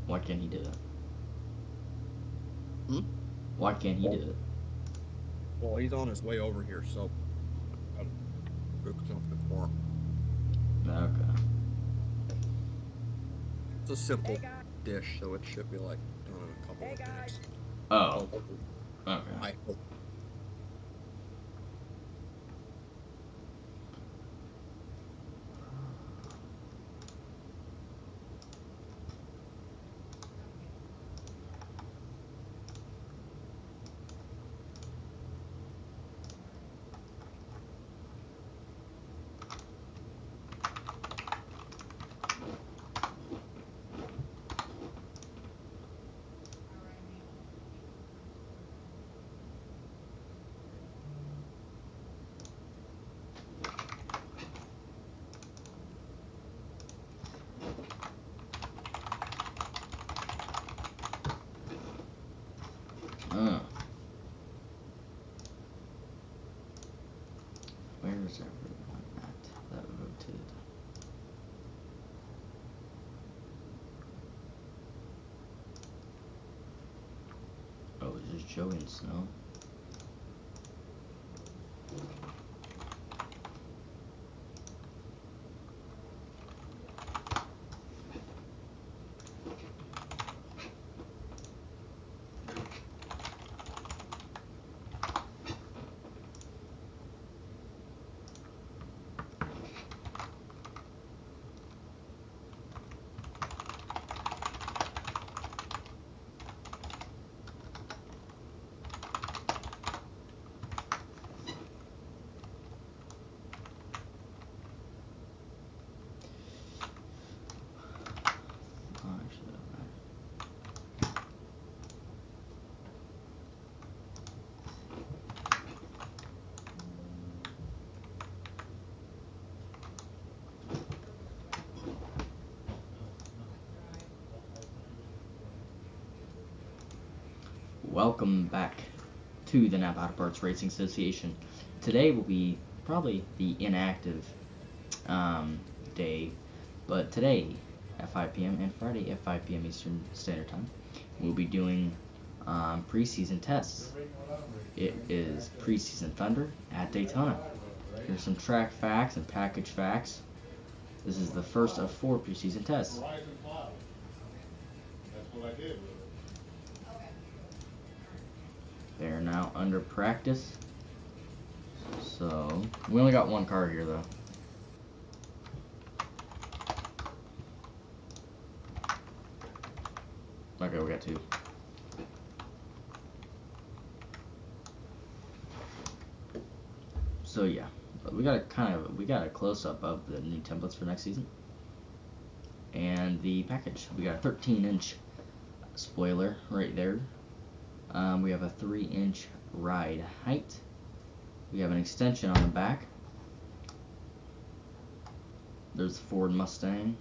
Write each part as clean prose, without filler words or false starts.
Why can't he do it? Hmm? Why can't he do it? Well, he's on his way over here, so I'll cook something for him. Okay. It's a simple dish, so it should be like done in a couple of minutes. Oh. Hopefully. Okay. I hope. Where is everyone at that voted? Oh, it's just Joey and Snow. Welcome back to the Napa Auto Parts Racing Association. Today will be probably the inactive day, but today at 5 p.m. and Friday at 5 p.m. Eastern Standard Time, we'll be doing preseason tests. It is preseason Thunder at Daytona. Here's some track facts and package facts. This is the first of 4 preseason tests. That's what I did. They are now under practice. So, we only got one car here though. Okay, we got 2. So yeah, we got a close up of the new templates for next season. And the package, we got a 13-inch spoiler right there. We have a 3-inch ride height. We have an extension on the back. There's the Ford Mustang.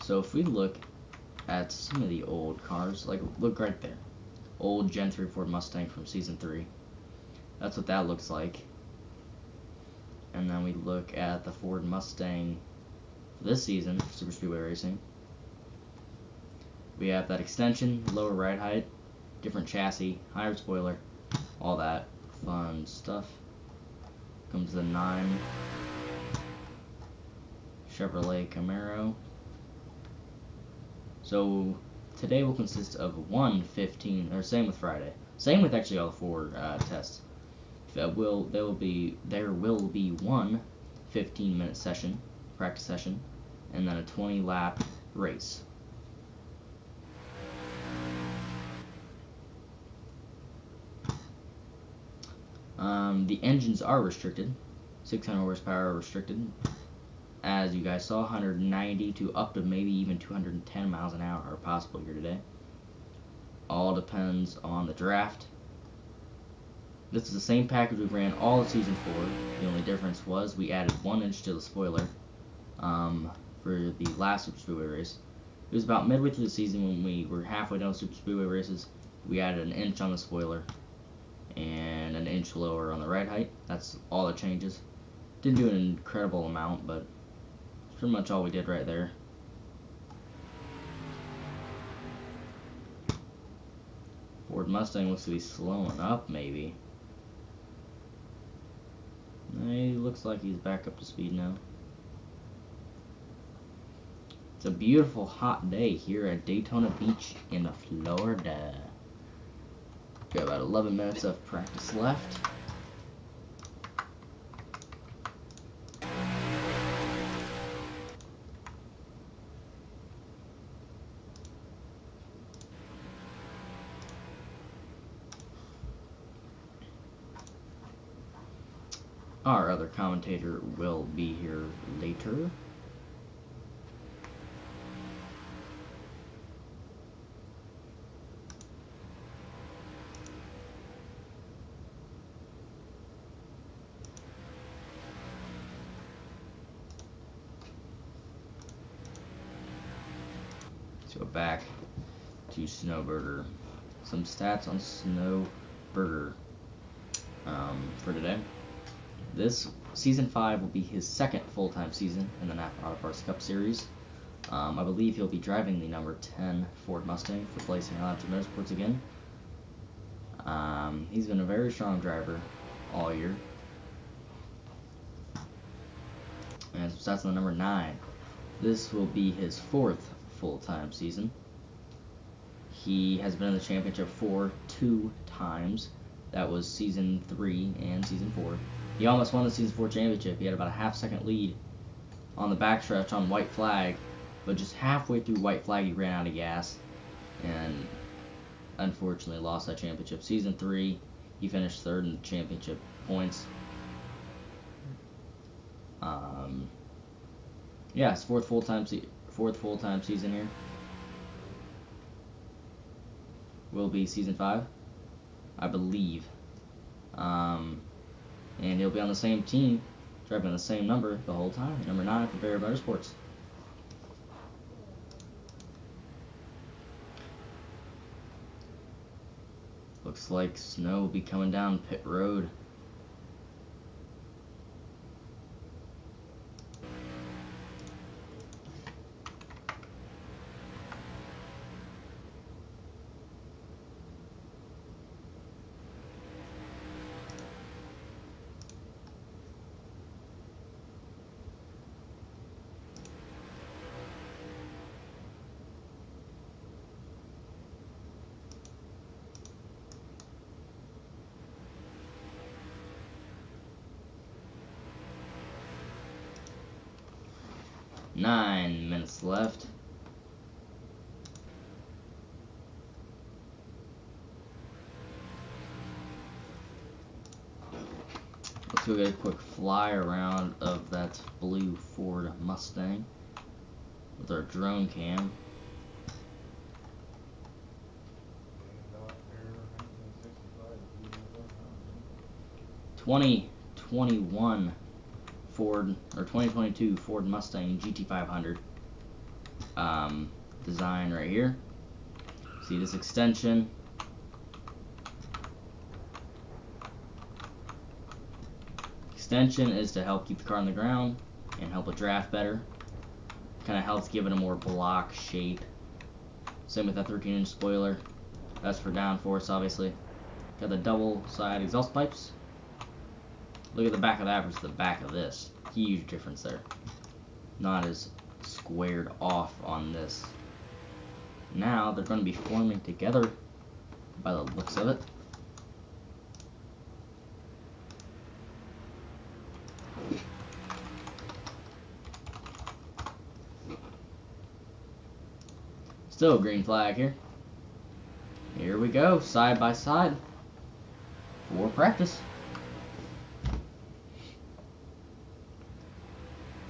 So if we look at some of the old cars, like look right there. Old Gen 3 Ford Mustang from Season 3. That's what that looks like. And then we look at the Ford Mustang this season, Super Speedway Racing. We have that extension, lower ride height, different chassis, higher spoiler, all that fun stuff. Comes the 9 Chevrolet Camaro. So today will consist of 1 15, or same with Friday. Same with actually all the 4 tests. There will be 1 15-minute session, practice session, and then a 20-lap race. The engines are restricted, 600 horsepower restricted. As you guys saw, 190 to up to maybe even 210 miles an hour are possible here today. All depends on the draft. This is the same package we ran all of Season 4. The only difference was we added 1 inch to the spoiler for the last Super Speedway race. It was about midway through the season when we were halfway down the Super Speedway races. We added an inch on the spoiler and an inch lower on the ride height. That's all the changes. Didn't do an incredible amount, but it's pretty much all we did right there. Ford Mustang looks to be slowing up, maybe. He looks like he's back up to speed now. It's a beautiful hot day here at Daytona Beach in Florida. Got about 11 minutes of practice left. Our other commentator will be here later. Let's go back to Snowburger. Some stats on Snowburger for today. This season 5 will be his second full-time season in the NAPCS Auto Parts Cup Series. I believe he'll be driving the number 10 Ford Mustang for placing on to Motorsports again. He's been a very strong driver all year. And some stats on the number 9. This will be his 4th full-time season. He has been in the championship for 2 times. That was season 3 and season 4. He almost won the season 4 championship. He had about a half-second lead on the backstretch on white flag, but just halfway through white flag he ran out of gas and unfortunately lost that championship. Season 3, he finished 3rd in the championship points. Yeah, his fourth full-time season here will be season 5, I believe. And he'll be on the same team, driving the same number the whole time, number 9 for Barry Motorsports. Looks like snow will be coming down pit road. Nine minutes left. Let's go get a quick fly around of that blue Ford Mustang with our drone cam. (2021) Ford, or 2022 Ford Mustang GT500 design right here. See this extension? Extension is to help keep the car on the ground and help it draft better. Kind of helps give it a more block shape. Same with that 13-inch spoiler. That's for downforce, obviously. Got the double side exhaust pipes. Look at the back of that versus the back of this. Huge difference there. Not as squared off on this. Now they're going to be forming together by the looks of it. Still a green flag here. Here we go, side by side for practice.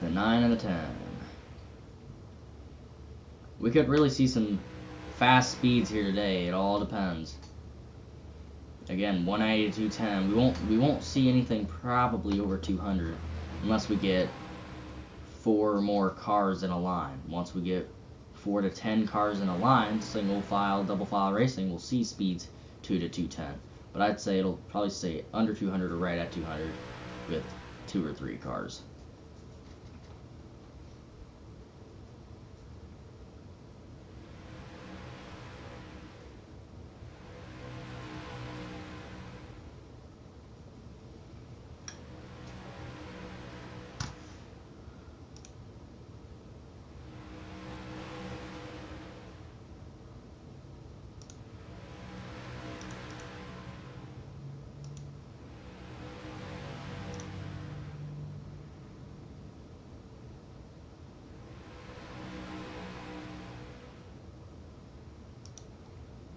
The 9 and the 10. We could really see some fast speeds here today. It all depends. Again, 180 to 210. We won't see anything probably over 200 unless we get 4 more cars in a line. Once we get 4 to 10 cars in a line, single file, double file racing, will see speeds 2 to 210. But I'd say it'll probably stay under 200 or right at 200 with 2 or 3 cars.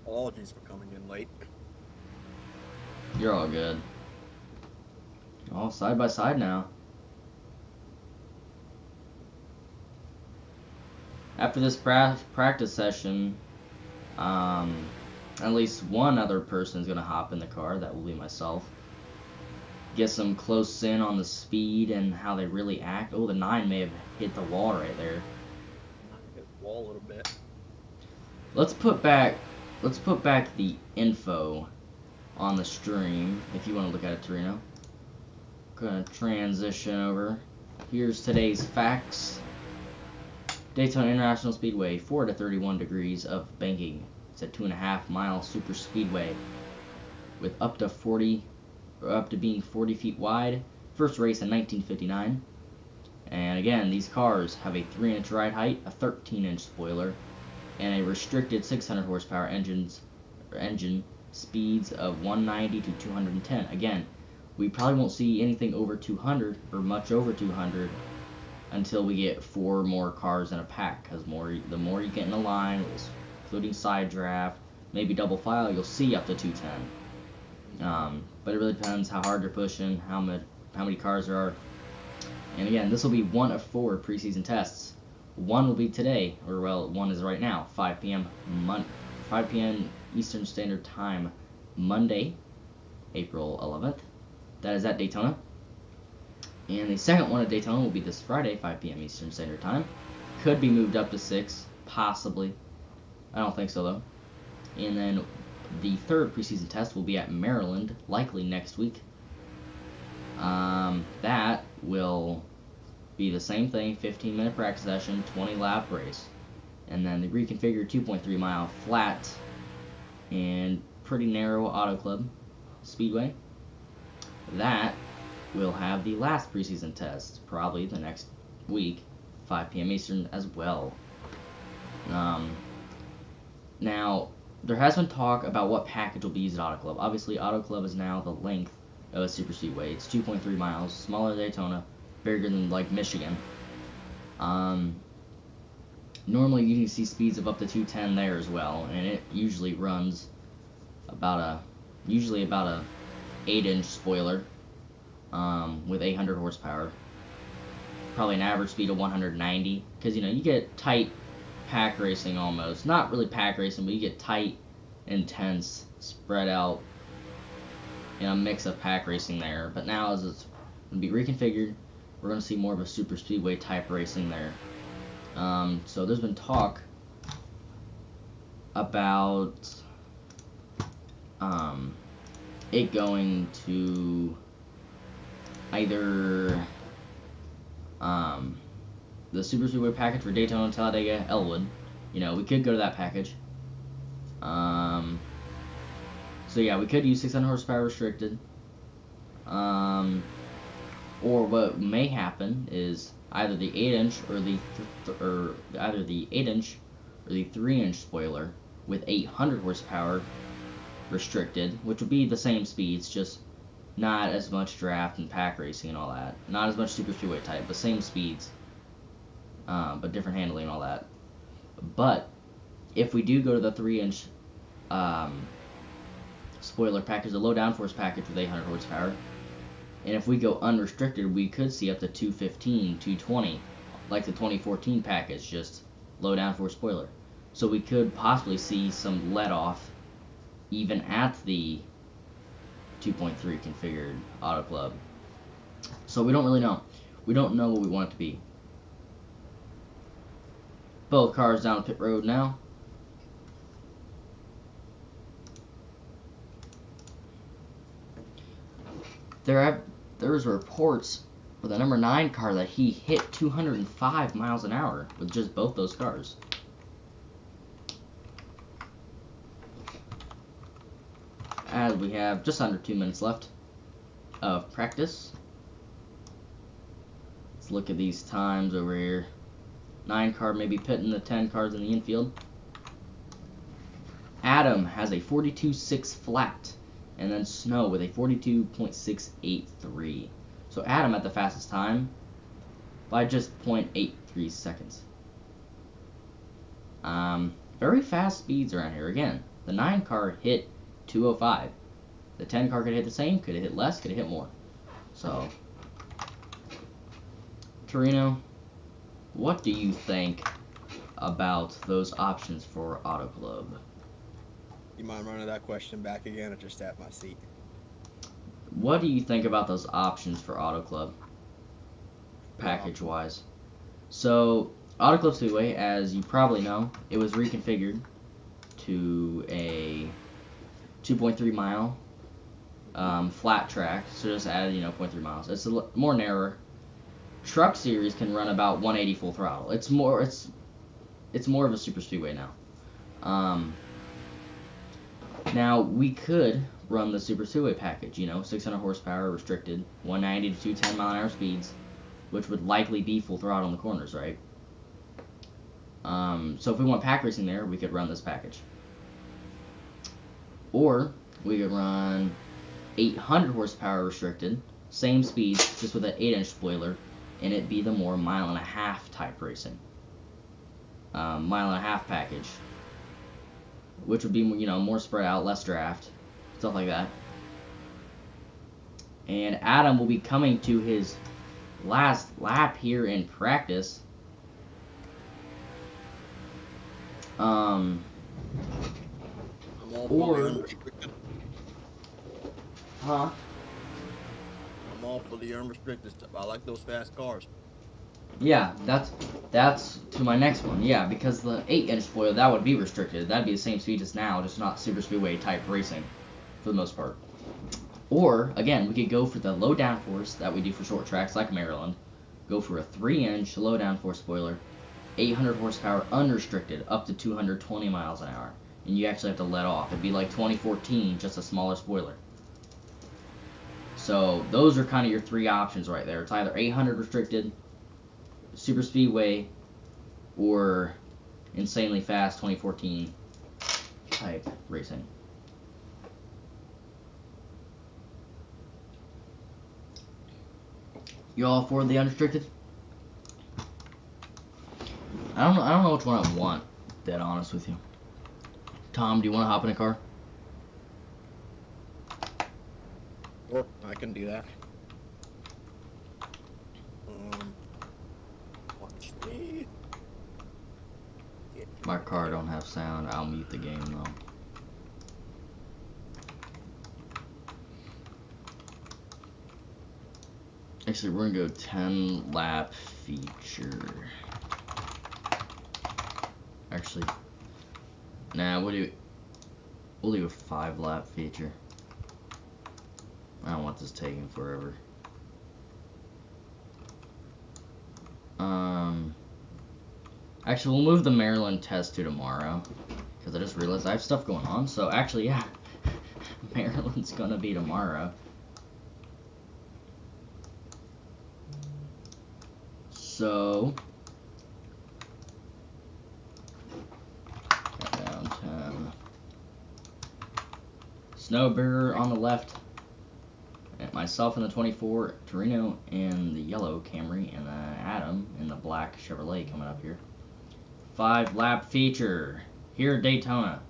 Apologies for coming in late. You're all good. All side by side now. After this practice session, at least one other person is going to hop in the car. That will be myself. Get some close in on the speed and how they really act. Oh, the 9 may have hit the wall right there. I hit the wall a little bit. Let's put back the info on the stream if you want to look at it, Torino. Gonna transition over. Here's today's facts. Daytona International Speedway, 4 to 31 degrees of banking. It's a 2.5-mile super speedway with up to being 40 feet wide. First race in 1959. And again, these cars have a 3-inch ride height, a 13-inch spoiler, and a restricted 600 horsepower engine speeds of 190 to 210. Again, we probably won't see anything over 200 or much over 200 until we get 4 more cars in a pack, because the more you get in a line, including side draft, maybe double file, you'll see up to 210. But it really depends how hard you're pushing, how many cars there are. And again, this will be one of 4 preseason tests. One will be today, or well, one is right now, 5 p.m. Eastern Standard Time, Monday, April 11th. That is at Daytona. And the second one at Daytona will be this Friday, 5 p.m. Eastern Standard Time. Could be moved up to 6, possibly. I don't think so, though. And then the third preseason test will be at Maryland, likely next week. That will be the same thing, 15-minute practice session, 20-lap race. And then the reconfigured 2.3-mile flat and pretty narrow Auto Club Speedway. That will have the last preseason test, probably the next week, 5 p.m. Eastern as well. Now, there has been talk about what package will be used at Auto Club. Obviously, Auto Club is now the length of a super speedway. It's 2.3 miles, smaller than Daytona, bigger than like Michigan. Normally you can see speeds of up to 210 there as well, and it usually runs about a 8-inch spoiler with 800 horsepower. Probably an average speed of 190, because you get tight pack racing almost. Not really pack racing, but you get tight, intense, spread out, a mix of pack racing there. But now as it's going to be reconfigured, we're going to see more of a super speedway type racing there. So there's been talk about it going to either the super speedway package for Daytona, Talladega, Elwood. We could go to that package. So yeah, we could use 600 horsepower restricted. Or what may happen is either the 8-inch or the 3-inch spoiler with 800 horsepower restricted, which would be the same speeds, just not as much draft and pack racing and all that. Not as much super speedway type, but same speeds, but different handling and all that. But if we do go to the 3-inch spoiler package, the low downforce package with 800 horsepower, and if we go unrestricted, we could see up to 215, 220, like the 2014 package, just low downforce spoiler. So we could possibly see some let off even at the 2.3 configured Auto Club. So we don't really know. We don't know what we want it to be. Both cars down pit road now. There's reports for the number 9 car that he hit 205 miles an hour with just both those cars. As we have just under 2 minutes left of practice. Let's look at these times over here. 9 car maybe pitting the 10 cars in the infield. Adam has a 42.6 flat. And then Snow with a 42.683. So Adam at the fastest time by just 0.83 seconds. Very fast speeds around here. Again, the 9 car hit 205. The 10 car could hit the same, could have hit less, could have hit more. So, Torino, what do you think about those options for Auto Club? You mind running that question back again? I just at my seat. What do you think about those options for Auto Club, package-wise? So, Auto Club Speedway, as you probably know, it was reconfigured to a 2.3 mile flat track, so just added 0.3 miles. It's more narrower. Truck Series can run about 180 full throttle. It's more of a super speedway now. Now, we could run the Super Speedway package, 600 horsepower, restricted, 190 to 210 mile an hour speeds, which would likely be full throttle in the corners, right? So if we want pack racing there, we could run this package. Or, we could run 800 horsepower restricted, same speed, just with an 8-inch spoiler, and it'd be the more mile-and-a-half type racing. Mile-and-a-half package. Which would be, more spread out, less draft, stuff like that. And Adam will be coming to his last lap here in practice. I'm all for the unrestricted. Huh? I'm all for the unrestricted stuff. I like those fast cars. Yeah, that's to my next one. Yeah, because the 8-inch spoiler, that would be restricted. That'd be the same speed as now, just not super speedway type racing for the most part. Or, again, we could go for the low downforce that we do for short tracks like Maryland. Go for a 3-inch low downforce spoiler, 800 horsepower unrestricted, up to 220 miles an hour. And you actually have to let off. It'd be like 2014, just a smaller spoiler. So, those are kind of your 3 options right there. It's either 800 restricted, super speedway, or insanely fast 2014 type racing. You all for the unrestricted? I don't know which one I want, dead honest with you. Tom, do you want to hop in a car? Sure, I can do that. Watch me. My car don't have sound. I'll mute the game though. Actually, we're gonna go 10 lap feature. Actually, nah, we'll do a 5 lap feature. I don't want this taking forever. Actually, we'll move the Maryland test to tomorrow, because I just realized I have stuff going on. So actually, yeah, Maryland's gonna be tomorrow. So, downtown. Snowbird on the left. And myself in the 24, Torino in the yellow Camry, and Adam in the black Chevrolet coming up here. 5 lap feature here at Daytona.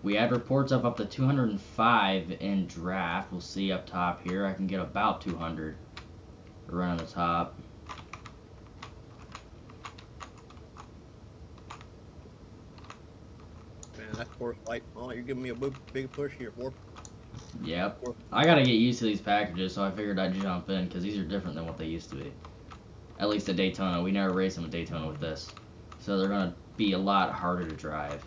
We had reports of up to 205 in draft. We'll see up top here. I can get about 200 around the top. Man, that fourth light. Oh, you're giving me a big push here, Warp. Yep. I gotta get used to these packages, so I figured I'd jump in because these are different than what they used to be. At least at Daytona. We never raced them at Daytona with this. So they're going to be a lot harder to drive.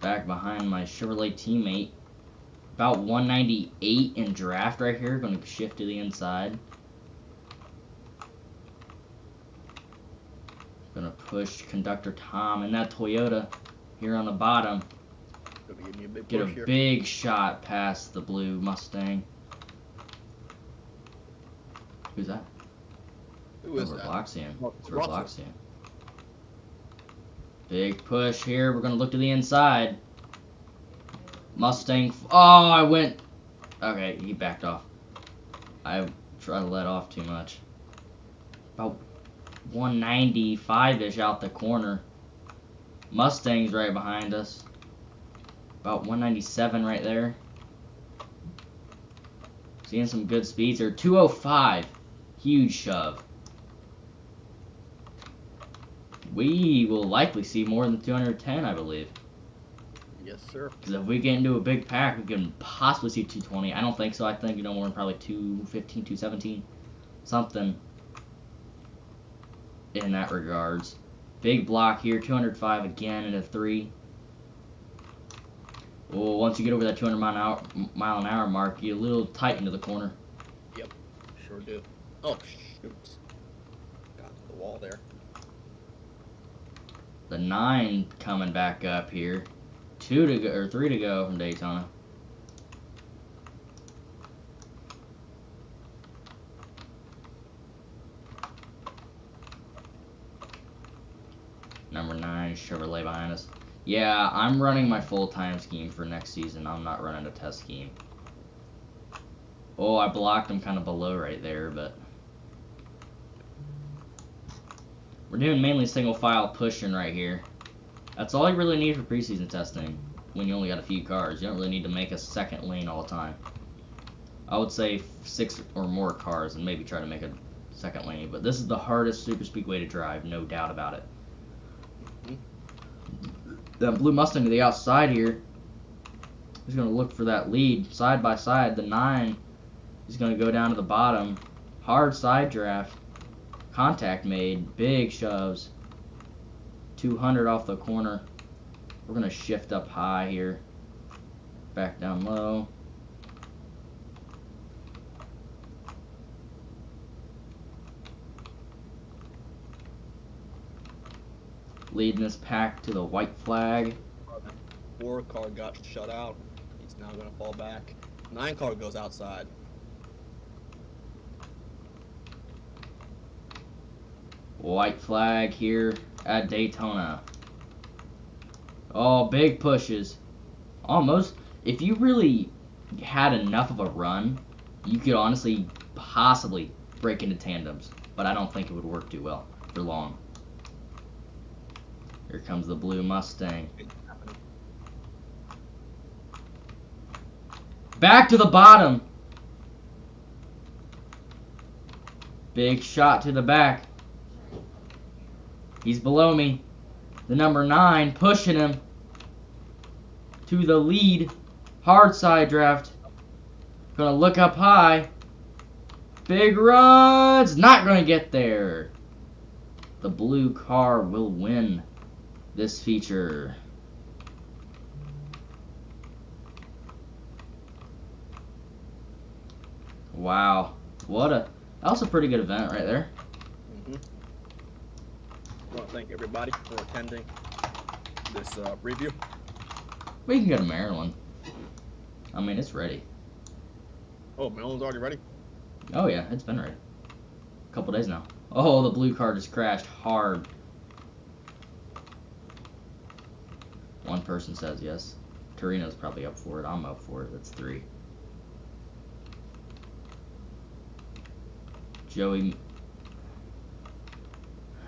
Back behind my Chevrolet teammate. About 198 in draft right here. Going to shift to the inside. Going to push conductor Tom in that Toyota here on the bottom. Get a big shot past the blue Mustang. Who's that? Who is that? Robloxian. Well, It's Robloxian. Big push here. We're going to look to the inside. Mustang. Oh, I went. Okay, he backed off. I tried to let off too much. About 195-ish out the corner. Mustang's right behind us. About 197 right there. Seeing some good speeds there. 205. Huge shove. We will likely see more than 210, I believe. Yes, sir. Because if we get into a big pack, we can possibly see 220. I don't think so. I think more than probably 215, 217. Something in that regards. Big block here. 205 again in a 3. Well, once you get over that 200 mile an hour mark, you get a little tight into the corner. Yep, sure do. Oh, shoot. Got to the wall there. The 9 coming back up here. 2 to go, or 3 to go from Daytona. Number 9 Chevrolet behind us. Yeah, I'm running my full-time scheme for next season. I'm not running a test scheme. Oh, I blocked him kind of below right there, but we're doing mainly single file pushing right here. That's all you really need for preseason testing when you only got a few cars. You don't really need to make a second lane all the time. I would say 6 or more cars and maybe try to make a second lane, but this is the hardest super speedway to drive, no doubt about it. That blue Mustang to the outside here. He's going to look for that lead side by side. The 9 is going to go down to the bottom. Hard side draft. Contact made. Big shoves. 200 off the corner. We're going to shift up high here. Back down low. Leading this pack to the white flag. 4 car got shut out. He's now going to fall back. 9 car goes outside. White flag here at Daytona. Oh, big pushes. Almost. If you really had enough of a run, you could honestly possibly break into tandems. But I don't think it would work too well for long. Here comes the blue Mustang. Back to the bottom. Big shot to the back. He's below me. The number 9 pushing him to the lead. Hard side draft. Gonna look up high. Big runs. Not gonna get there. The blue car will win this feature. Wow. That was a pretty good event right there. I want to thank everybody for attending this review. We can go to Maryland. I mean, it's ready. Oh, Maryland's already ready? Oh yeah, it's been ready. A couple days now. Oh, the blue car just crashed hard. One person says yes. Torino's probably up for it. I'm up for it. That's 3. Joey.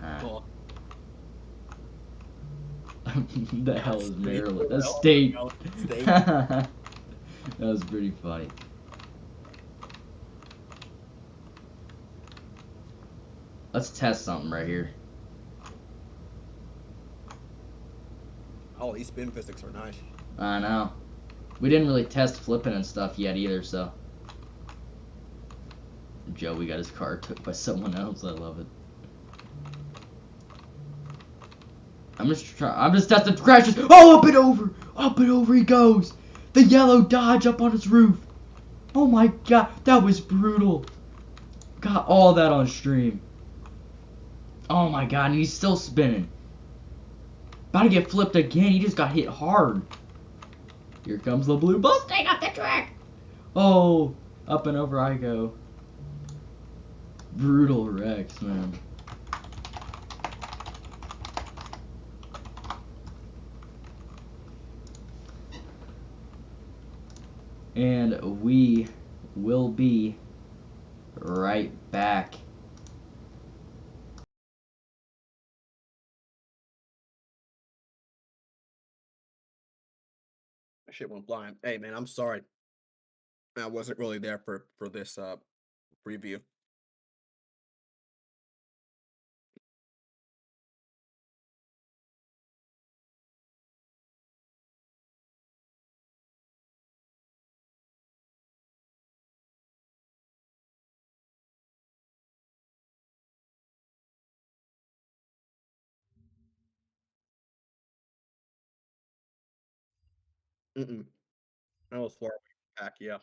Oh. The hell is Maryland? That's state. That was pretty funny. Let's test something right here. Oh, these spin physics are nice. I know. We didn't really test flipping and stuff yet either, so. Joey got his car took by someone else. I love it. I'm just testing crashes. Oh, up and over he goes. The yellow Dodge up on his roof. Oh my god, that was brutal. Got all that on stream. Oh my god, and he's still spinning. About to get flipped again. He just got hit hard. Here comes the blue Mustang up the track. Oh, up and over I go. Brutal wrecks, man. And we will be right back. Shit went blind. Hey man, I'm sorry. I wasn't really there for this preview. That was far back, yeah.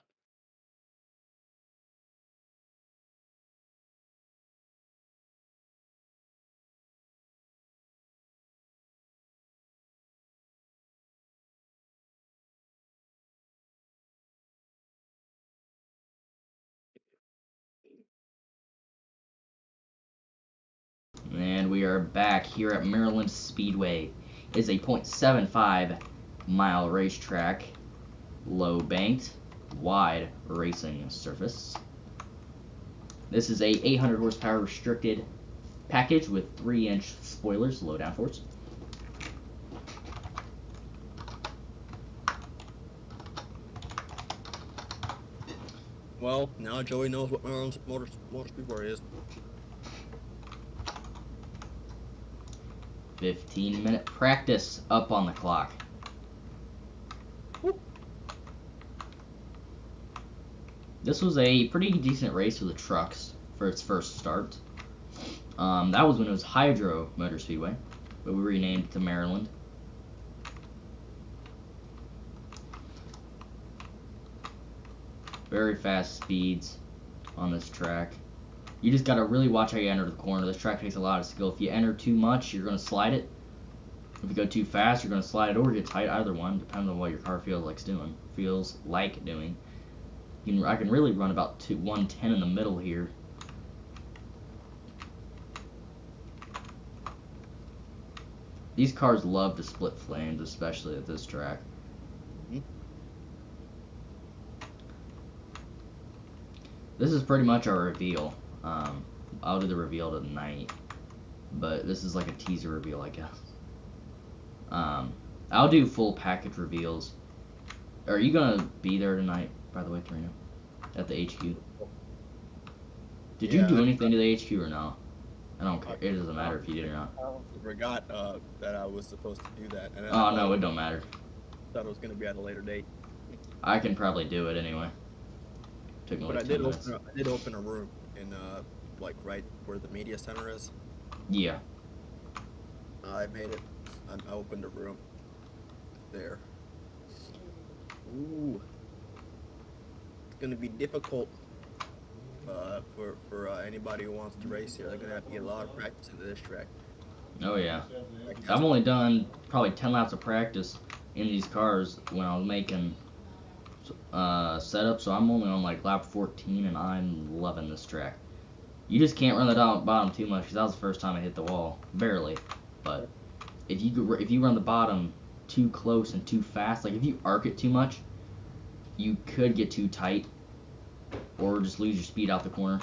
And we are back here at Maryland Speedway. It's a .75 mile racetrack, low banked, wide racing surface. This is a 800 horsepower restricted package with 3-inch spoilers, low downforce. Well, now Joey knows what Maryland's motor speedway is. 15-minute practice up on the clock. Whoop. This was a pretty decent race for the trucks for its first start. That was when it was Hydro Motor Speedway, but we renamed it to Maryland. Very fast speeds on this track. You just gotta really watch how you enter the corner. This track takes a lot of skill. If you enter too much, you're gonna slide it. If you go too fast, you're gonna slide it or get tight. Either one, depending on what your car feels like doing. I can really run about 110 in the middle here. These cars love to split flames, especially at this track. This is pretty much our reveal. I'll do the reveal tonight, but this is like a teaser reveal, I guess. I'll do full package reveals. Are you gonna be there tonight, by the way, Torino? At the HQ? Did you do anything to the HQ or no? I don't care. It doesn't matter if you did or not. I forgot that I was supposed to do that. And Oh, no, it don't matter. Thought it was going to be at a later date. I can probably do it anyway. Took me But like I 10 minutes. did open a room in like right where the media center is. Yeah. I made it. I opened a room there. Ooh, it's gonna be difficult for anybody who wants to race here. They're gonna have to get a lot of practice into this track. Oh yeah. I've only done probably 10 laps of practice in these cars when I was making setup, so I'm only on like lap 14 and I'm loving this track. You just can't run the bottom too much because that was the first time I hit the wall, barely. But if you run the bottom too close and too fast, like if you arc it too much, you could get too tight or just lose your speed out the corner.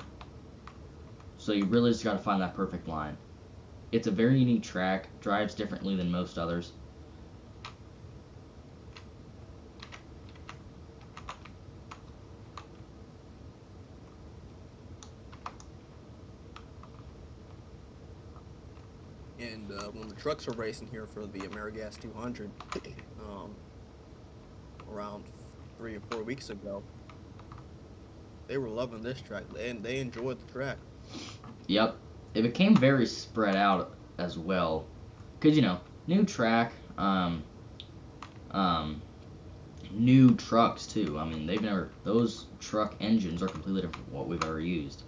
So you really just got to find that perfect line. It's a very unique track, drives differently than most others. And when the trucks were racing here for the AmeriGas 200, around 3 or 4 weeks ago, they were loving this track, and they enjoyed the track. Yep. It became very spread out as well. Because, new track, um, new trucks too. I mean, those truck engines are completely different from what we've ever used.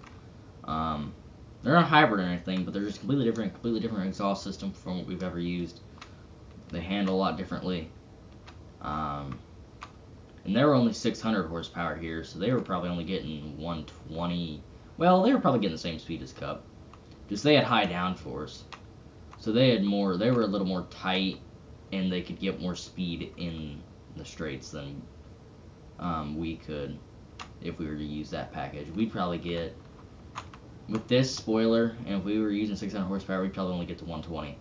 They're not hybrid or anything, but they're just completely different exhaust system from what we've ever used. They handle a lot differently. And they were only 600 horsepower here, so they were probably only getting 120. Well, they were probably getting the same speed as Cup. Just they had high downforce. So they were a little more tight, and they could get more speed in the straights than we could if we were to use that package. We'd probably get, with this spoiler, and if we were using 600 horsepower, we'd probably only get to 120,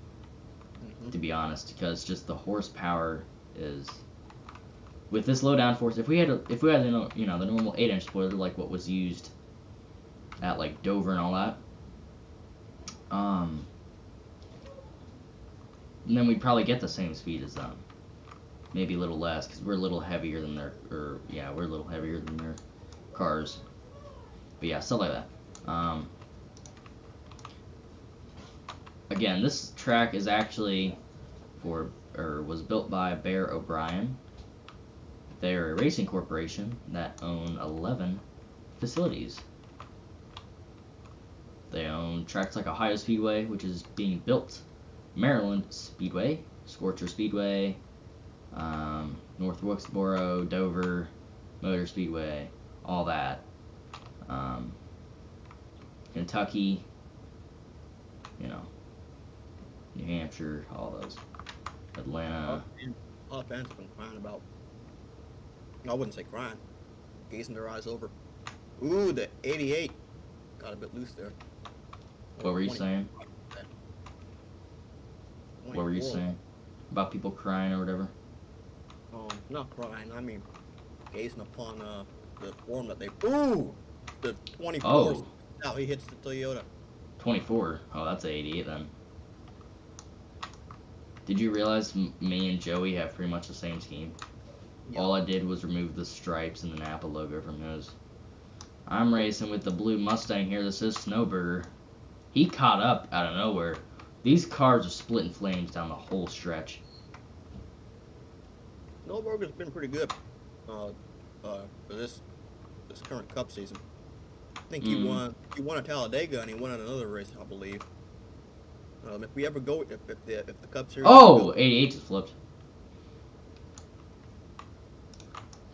to be honest, because just the horsepower is, with this low downforce, if we had the normal 8-inch spoiler like what was used at like Dover and all that, and then we'd probably get the same speed as them, maybe a little less, because we're a little heavier than we're a little heavier than their cars. But yeah, stuff like that. Again, this track is actually was built by Bear O'Brien. They're a racing corporation that own 11 facilities. They own tracks like Ohio Speedway, which is being built, Maryland Speedway, Scorcher Speedway, North Wilkesboro, Dover, Motor Speedway, all that. Kentucky, New Hampshire, all those. Atlanta. A lot of fans have been crying about, I wouldn't say crying, gazing their eyes over. Ooh, the 88 got a bit loose there. What were you saying? What were you saying? About people crying or whatever? Not crying. I mean, gazing upon the form that they. Ooh, the 24. Oh. Now he hits the Toyota. 24. Oh, that's an 88 then. Did you realize me and Joey have pretty much the same scheme? Yeah. All I did was remove the stripes and the Napa logo from his. I'm racing with the blue Mustang here that says Snowburger. He caught up out of nowhere. These cars are splitting flames down the whole stretch. Snowburger's been pretty good for this current Cup season. I think he won at Talladega and he won at another race, I believe. If we ever go, if the Cup Series. Oh, 88 just flipped.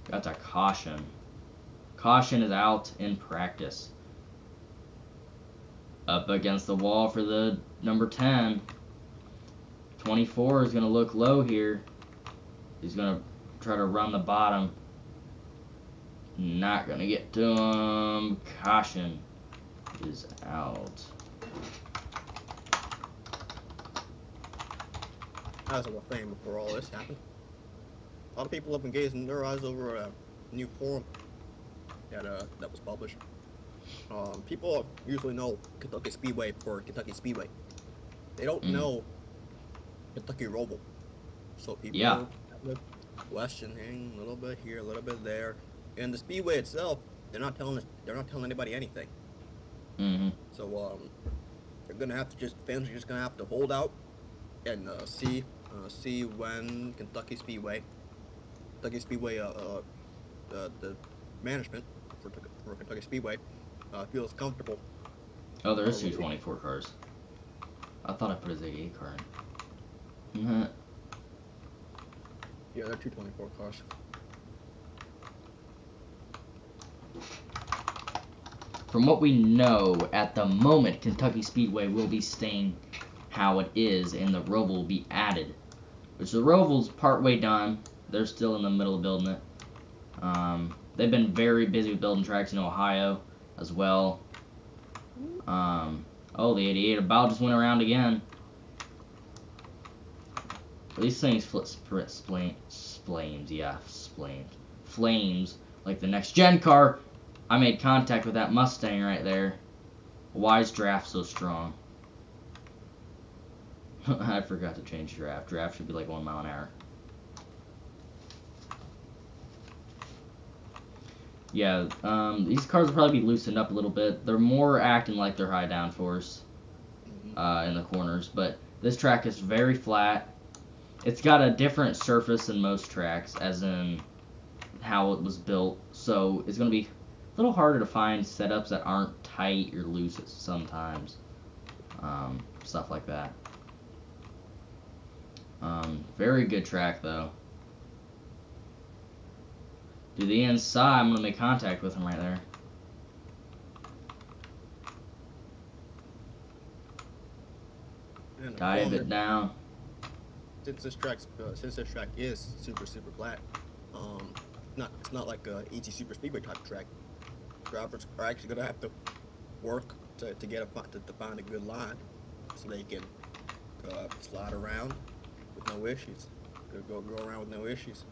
That's a caution. Caution is out in practice. Up against the wall for the number 10. 24 is going to look low here. He's going to try to run the bottom. Not going to get to him. Caution is out. As I was saying before all this happened, a lot of people have been gazing their eyes over a new forum that was published. People usually know Kentucky Speedway for Kentucky Speedway. They don't know Kentucky Roval. So people are questioning a little bit here, a little bit there. And the Speedway itself, they're not telling anybody anything. So fans are just gonna have to hold out and see when Kentucky Speedway, the management for Kentucky Speedway feels comfortable. Oh, there is 224 cars. I thought I put his 88 car in. Yeah, they're 224 cars. From what we know, at the moment, Kentucky Speedway will be staying how it is, and the Roval will be added. Which the Roval's partway done. They're still in the middle of building it. They've been very busy with building tracks in Ohio as well. Oh, the 88 about just went around again. These things flames like the next gen car. I made contact with that Mustang right there. Why is draft so strong? I forgot to change draft. Draft should be like 1 mile an hour. Yeah, these cars will probably be loosened up a little bit. They're more acting like they're high downforce in the corners, but this track is very flat. It's got a different surface than most tracks, as in how it was built, so it's going to be a little harder to find setups that aren't tight or loose sometimes. Stuff like that. Very good track, though. To the inside, I'm going to make contact with him right there. Dive it down. Since this track is super flat, it's not like a easy super speedway type track. Drivers are actually gonna have to work to find a good line, so they can slide around with no issues. Go around with no issues.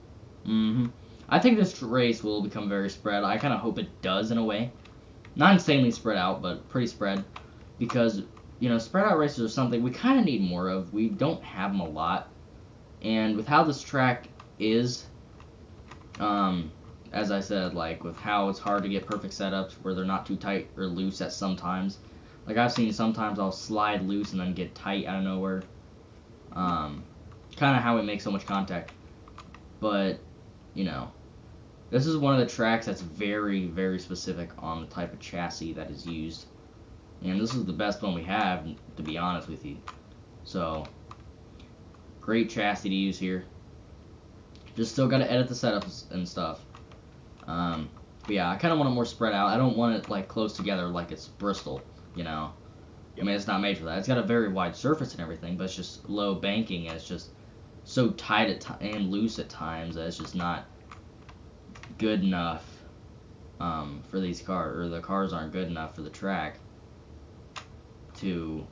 I think this race will become very spread. I kind of hope it does in a way. Not insanely spread out, but pretty spread. Because, you know, spread out races are something we kind of need more of. We don't have them a lot. And with how this track is, as I said, like with how it's hard to get perfect setups where they're not too tight or loose at sometimes. Like I've seen sometimes I'll slide loose and then get tight out of nowhere. Kind of how we make so much contact. But, you know, this is one of the tracks that's very, very specific on the type of chassis that is used. And this is the best one we have, to be honest with you. So, great chassis to use here. Just still got to edit the setups and stuff. But yeah, I kind of want it more spread out. I don't want it like close together like it's Bristol, you know. Yep. I mean, it's not made for that. It's got a very wide surface and everything, but it's just low banking. And it's just so tight and loose at times that it's just not good enough for these cars, or the cars aren't good enough for the track to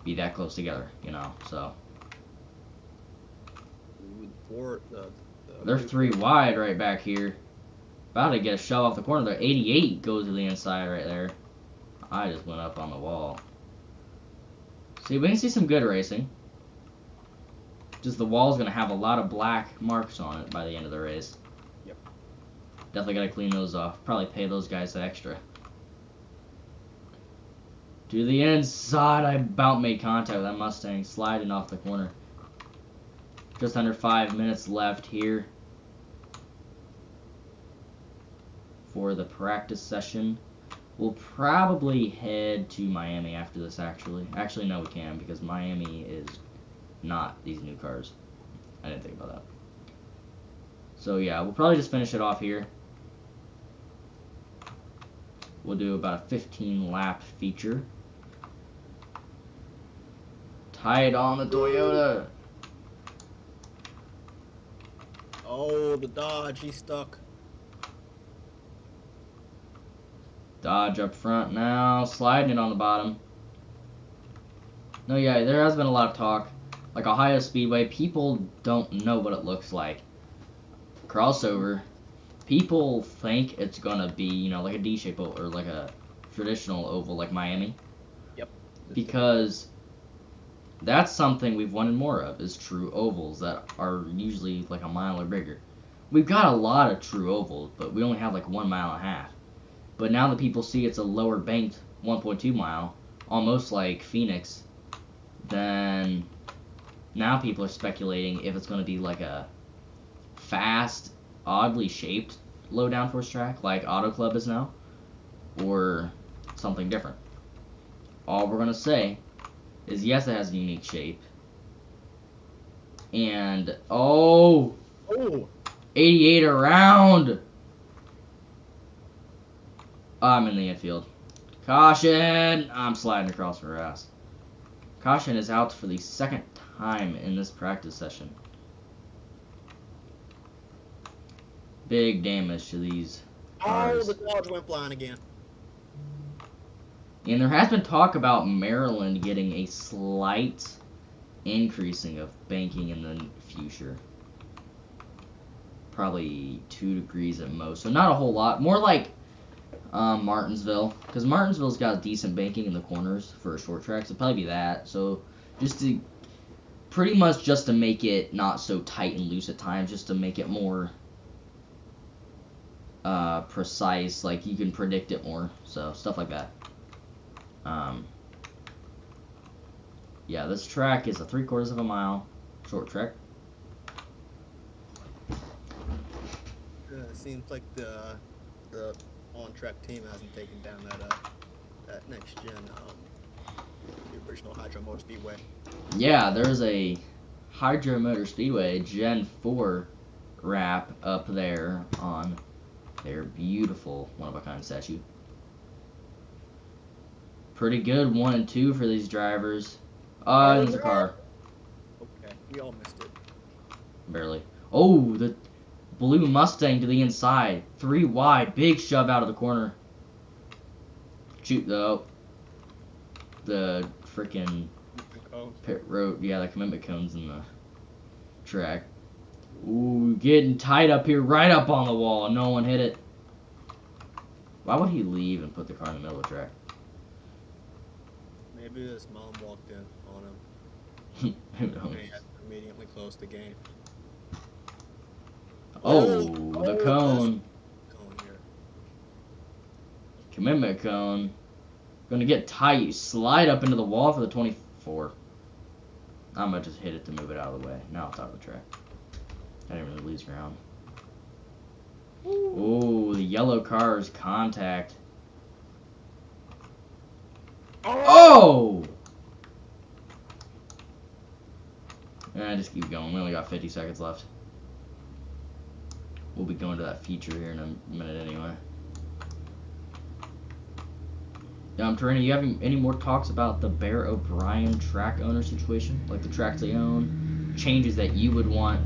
be that close together, you know. So they're 3 wide right back here. About to get a shove off the corner. They're 88 goes to the inside right there. I just went up on the wall. See, we can see some good racing. Just the wall's gonna have a lot of black marks on it by the end of the race. Yep. Definitely gotta clean those off. Probably pay those guys extra. To the inside, I about made contact with that Mustang sliding off the corner. Just under 5 minutes left here for the practice session. We'll probably head to Miami after this, actually. Actually, no, we can, because Miami is not these new cars. I didn't think about that. So, yeah, we'll probably just finish it off here. We'll do about a 15-lap feature. Tight on the Toyota. Oh, the Dodge, he's stuck. Dodge up front now, sliding it on the bottom. No, yeah, there has been a lot of talk. Like Ohio Speedway, people don't know what it looks like. Crossover, people think it's gonna be, you know, like a D-shape oval, or like a traditional oval like Miami. Yep. Because that's something we've wanted more of, is true ovals that are usually like a mile or bigger. We've got a lot of true ovals, but we only have like 1.5 miles. But now that people see it's a lower banked 1.2 mile, almost like Phoenix, then now people are speculating if it's going to be like a fast, oddly shaped low downforce track like Auto Club is now, or something different. All we're going to say is yes, it has a unique shape. And, oh! 88 around! I'm in the infield. Caution! I'm sliding across her ass. Caution is out for the second time in this practice session. Big damage to these cars. Oh, the Dodge went blind again. And there has been talk about Maryland getting a slight increasing of banking in the future. Probably 2 degrees at most. So not a whole lot. More like Martinsville, because Martinsville's got decent banking in the corners for a short track, so it'll probably be that. So just to pretty much just to make it not so tight and loose at times, just to make it more precise. Like you can predict it more. So stuff like that. Yeah, this track is a 3/4 of a mile short track. It seems like the on-track team hasn't taken down that next gen the original Hydro Motor Speedway. Yeah, there's a Hydro Motor Speedway Gen 4 wrap up there on their beautiful one-of-a-kind statue. Pretty good 1 and 2 for these drivers. There's a car. Okay, we all missed it. Barely. Oh, the blue Mustang to the inside. 3 wide. Big shove out of the corner. Shoot, though. The freaking pit road. Yeah, the commitment cones in the track. Ooh, getting tight up here. Right up on the wall. No one hit it. Why would he leave and put the car in the middle of the track? Maybe his mom walked in on him. Who knows? And he had to immediately close the game. Oh, the cone. Here. Commitment cone. Gonna get tight. Slide up into the wall for the 24. I'm gonna just hit it to move it out of the way. Now it's out of the track. I didn't really lose ground. Oh, the yellow car's contact. Oh! Just keep going. We only got 50 seconds left. We'll be going to that feature here in a minute anyway. Tarina, you have any more talks about the Bear O'Brien track owner situation? Like the tracks they own, changes that you would want,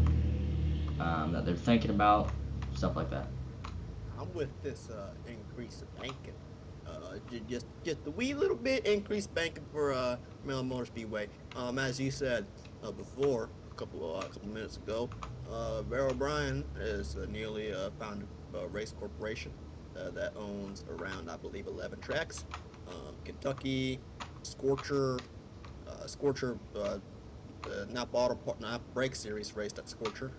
that they're thinking about, stuff like that. I'm with this increase of banking. Just the wee little bit increased banking for Maryland Motor Speedway. As you said before, a couple minutes ago, Bear O'Brien is a newly founded race corporation that owns around, I believe, 11 tracks. Kentucky, Scorcher, Napa Brake Series raced at Scorcher.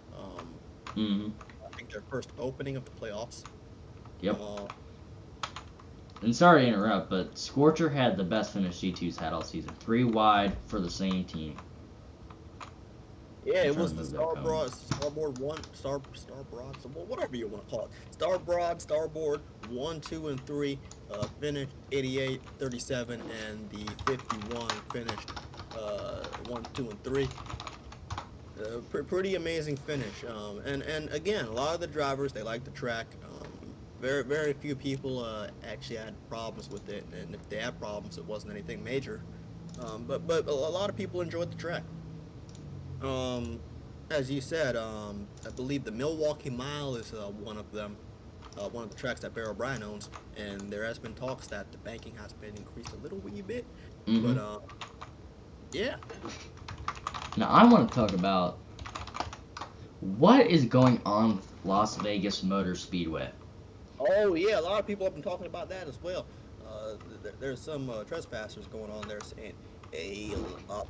I think their first opening of the playoffs. Yep. And sorry to interrupt, but Scorcher had the best finish G2's had all season. 3 wide for the same team. Yeah, it was the Starboard, so whatever you want to call it. Starboard, 1, 2, and 3, finished 88, 37, and the 51 finished 1, 2, and 3. Pretty amazing finish. And again, a lot of the drivers, they like the track. Very few people actually had problems with it, and if they had problems, it wasn't anything major. But a lot of people enjoyed the track. As you said, I believe the Milwaukee Mile is one of them, one of the tracks that Bear O'Brien owns, and there has been talks that the banking has been increased a little wee bit. But yeah. Now I want to talk about what is going on with Las Vegas Motor Speedway. Oh yeah, a lot of people have been talking about that as well. There's some trespassers going on there saying, "Hey,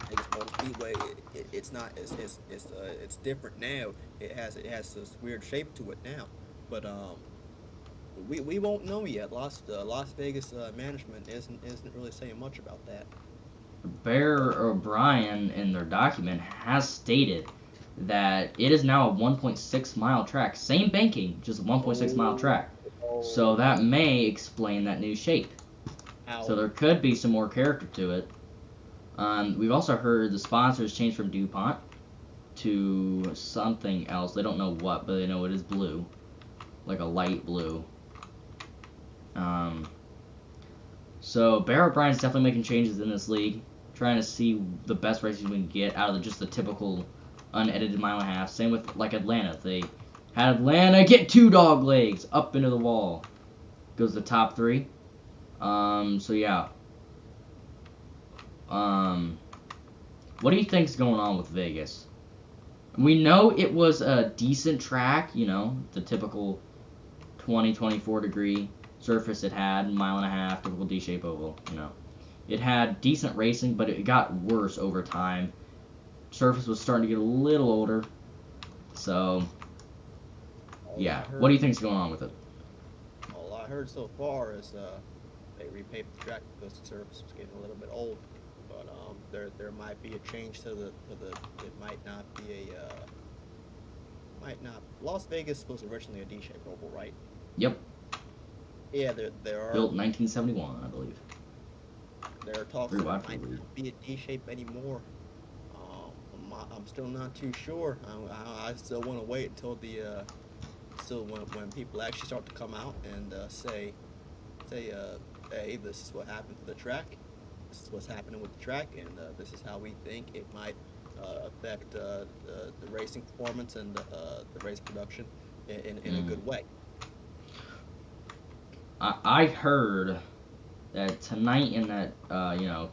Vegas Motor Speedway, it's different now. It has this weird shape to it now." But we won't know yet. Las Vegas management isn't really saying much about that. Bear O'Brien in their document has stated that it is now a 1.6 mile track. Same banking, just a 1.6 mile track. So that may explain that new shape. Ow. So there could be some more character to it. We've also heard the sponsors changed from DuPont to something else. They don't know what, but they know it is blue. Like a light blue. So Bear O'Brien's definitely making changes in this league. Trying to see the best races we can get out of just the typical unedited mile and a half. Same with like Atlanta. They had Atlanta get 2 dog legs up into the wall. Goes the top 3. So yeah. What do you think's going on with Vegas? We know it was a decent track, you know, the typical 20-24 degree surface it had, mile and a half, typical D-shape oval, you know. It had decent racing, but it got worse over time. Surface was starting to get a little older. So, yeah. What do you think's going on with it? heard so far is they repaved the track because the surface was getting a little bit old. But there might be a change to the it might not be a might not. Las Vegas was originally a D-shaped oval, right? Yep. Yeah, there are Built in 1971, I believe. talks Very that it wide for might the league. not be a D-shape anymore. I'm still not too sure. I still want to wait until the still when people actually start to come out and say hey, this is what happened to the track. This is what's happening with the track, and this is how we think it might affect the racing performance and the race production in a good way. I heard that tonight in that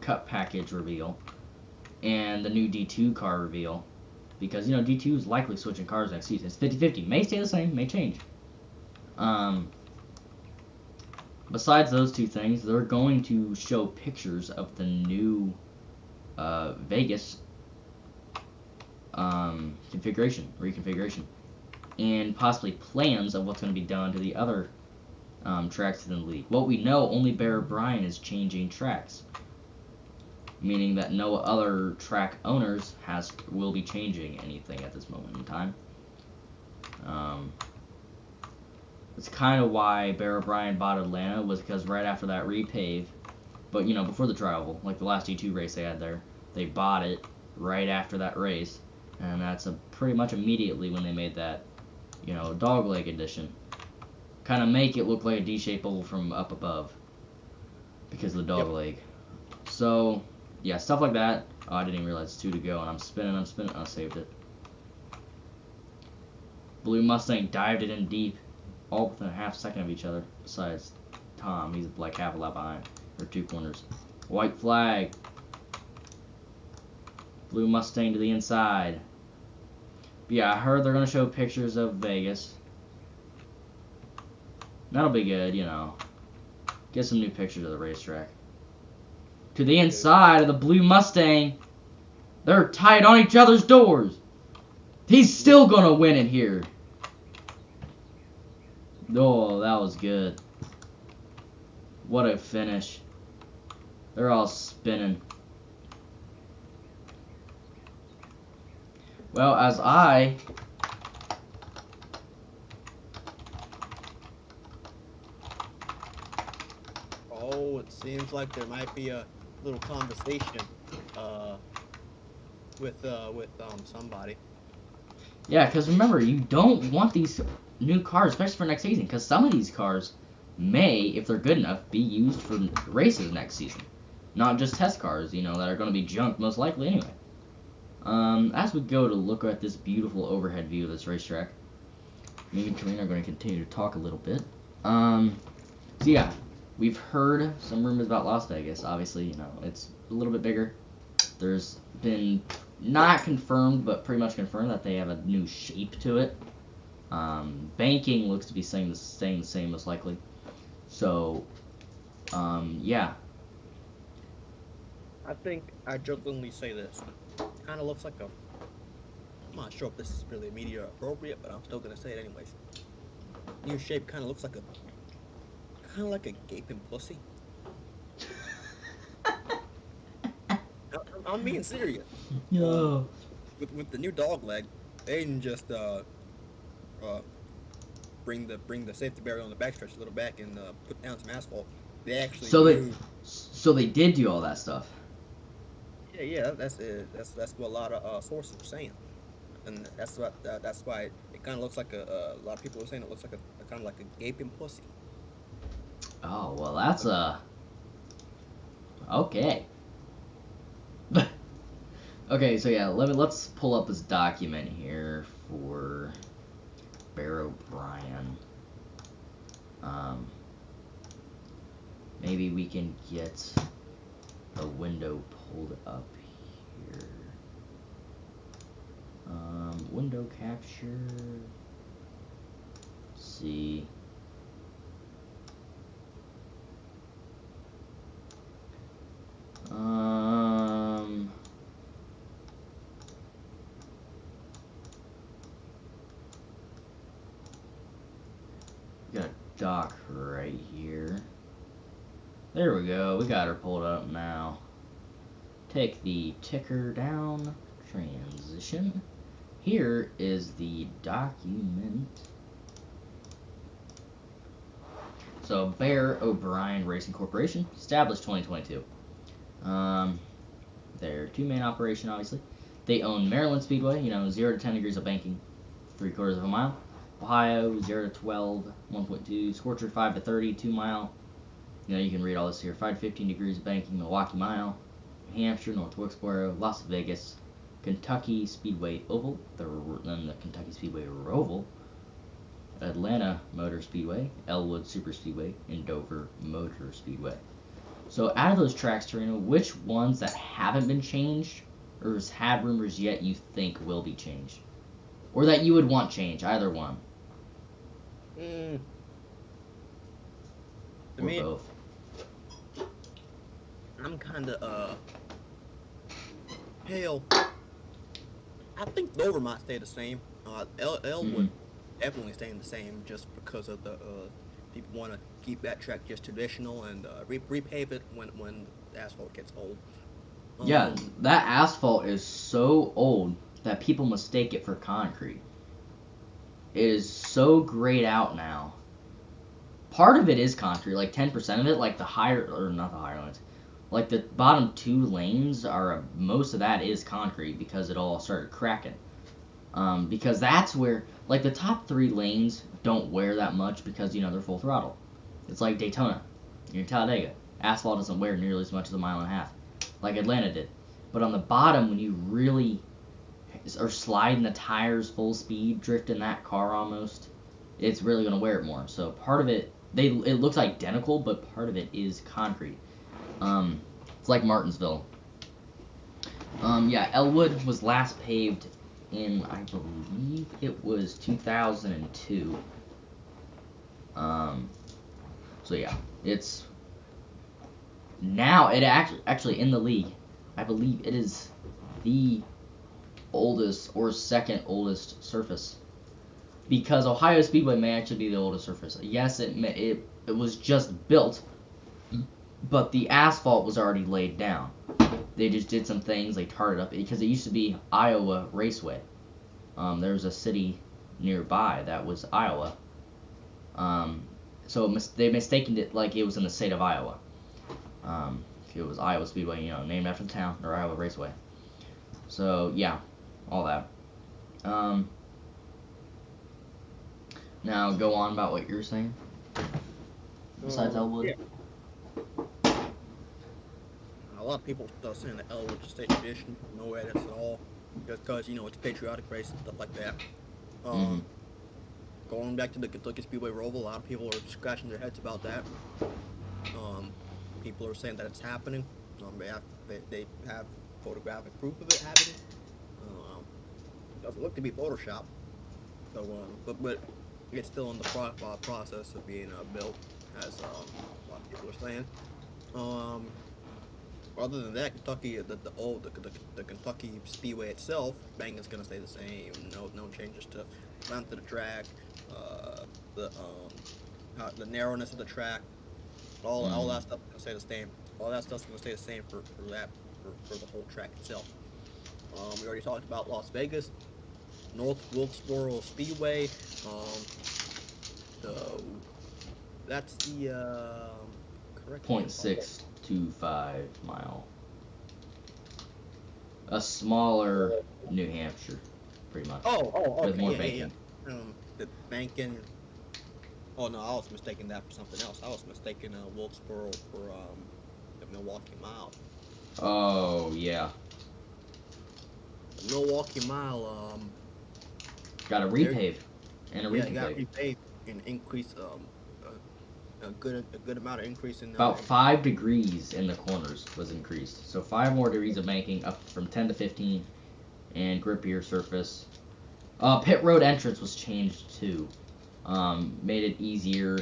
Cup package reveal and the new D2 car reveal, because D2 is likely switching cars next season. It's 50-50. May stay the same, may change. Besides those two things, they're going to show pictures of the new Vegas reconfiguration, and possibly plans of what's going to be done to the other tracks in the league. What we know, only Bear Bryan is changing tracks, meaning that no other track owners will be changing anything at this moment in time. It's kind of why Bear O'Brien bought Atlanta, was because right after that repave, but before the trial, like the last D2 race they had there, they bought it right after that race, and that's pretty much immediately when they made that dogleg edition. Kind of make it look like a D-shaped oval from up above because of the dogleg. So yeah, stuff like that. Oh, I didn't even realize it's 2 to go, and I'm spinning. I saved it. Blue Mustang dived it in deep, all within a half second of each other. Besides Tom, he's like half a lap behind, or 2 corners. White flag. Blue Mustang to the inside. But yeah, I heard they're gonna show pictures of Vegas. That'll be good, Get some new pictures of the racetrack. To the inside of the Blue Mustang. They're tight on each other's doors. He's still gonna win it here. Oh, that was good. What a finish. They're all spinning. Well, as Oh, it seems like there might be a little conversation with somebody. Yeah, because remember, you don't want these new cars, especially for next season, because some of these cars may, if they're good enough, be used for races next season. Not just test cars, that are going to be junk most likely anyway. As we go to look at this beautiful overhead view of this racetrack, me and Karina are going to continue to talk a little bit. So yeah, we've heard some rumors about Las Vegas. Obviously, it's a little bit bigger. There's been not confirmed, but pretty much confirmed that they have a new shape to it. Banking looks to be staying the same most likely. So, yeah. I think I jokingly say this. Kind of looks like I'm not sure if this is really media appropriate, but I'm still gonna say it anyways. New shape kind of looks like a gaping pussy. I'm being serious. No. With the new dog leg, they didn't just bring the safety barrier on the backstretch a little back and put down some asphalt. They actually So they did do all that stuff. Yeah, that's what a lot of sources are saying, and that's why it kind of looks like a lot of people are saying it looks like a kind of like a gaping pussy. Oh well, that's okay. Okay, so yeah, let's pull up this document here for Bear O'Brien. Maybe we can get a window pulled up here. Window capture. Let's see. Got a dock right There we go. We got her pulled up now. Take the ticker down. Transition. Here is the document. So, Bear O'Brien Racing Corporation, established 2022. Their two main operation, obviously. They own Maryland Speedway, 0 to 10 degrees of banking, 3/4 of a mile. Ohio, 0 to 12, 1.2. Scorcher, 5 to 30, 2 mile. You can read all this here. 5 to 15 degrees of banking, Milwaukee Mile. New Hampshire, North Wilkesboro, Las Vegas, Kentucky Speedway Oval, then the Kentucky Speedway Roval, Atlanta Motor Speedway, Elwood Super Speedway, and Dover Motor Speedway. So out of those tracks, Torino, which ones that haven't been changed or has had rumors yet you think will be changed? Or that you would want change, either one? To Or me, both? I'm kind of, hell, I think Dover might stay the same. Elwood definitely staying the same just because of the, people want to keep that track just traditional and repave it when the asphalt gets old. Yeah, that asphalt is so old that people mistake it for concrete. It is so grayed out now. Part of it is concrete, like 10% of it, like the higher, or not the higher lanes, like the bottom 2 lanes are, most of that is concrete because it all started cracking. Because that's where, like the top 3 lanes don't wear that much because, they're full throttle. It's like Daytona, you're in Talladega. Asphalt doesn't wear nearly as much as a mile and a half, like Atlanta did. But on the bottom, when you really are sliding the tires full speed, drifting that car almost, it's really going to wear it more. So part of it, it looks identical, but part of it is concrete. It's like Martinsville. Yeah, Elwood was last paved in, I believe it was 2002. So yeah, it's now it actually in the league. I believe it is the oldest or second oldest surface, because Ohio Speedway may actually be the oldest surface. Yes, it was just built, but the asphalt was already laid down. They just did some things, they tarred it up, because it used to be Iowa Raceway. There was a city nearby that was Iowa. So they mistaken it like it was in the state of Iowa. It was Iowa Speedway, named after the town, or Iowa Raceway. So, yeah, all that. Now, go on about what you're saying. Besides Elwood. Yeah. A lot of people are saying that Elwood should stay tradition, no edits at all, just because it's patriotic race and stuff like that. Going back to the Kentucky Speedway Roval, a lot of people are scratching their heads about that. People are saying that it's happening. They have photographic proof of it happening. It doesn't look to be Photoshop. So, but it's still in the process of being built, as a lot of people are saying. Other than that, Kentucky, the Kentucky Speedway itself, banking's gonna stay the same. No changes to length of the track, the narrowness of the track, all that stuff is gonna stay the same. All that stuff's gonna stay the same for the whole track itself. We already talked about Las Vegas, North Wilkesboro Speedway. That's the correct 0.625 mile. A smaller New Hampshire, pretty much. Okay. With more banking. Yeah. The banking. Oh no, I was mistaking that for something else. I was mistaking Wilkesboro for the Milwaukee Mile. Oh yeah. The Milwaukee Mile. Got a repave and a repave. Yeah, got repave and increase a good amount of increase in about 5 degrees in the corners was increased. So 5 more degrees of banking, up from 10 to 15, and grippier surface. Pit road entrance was changed too. Made it easier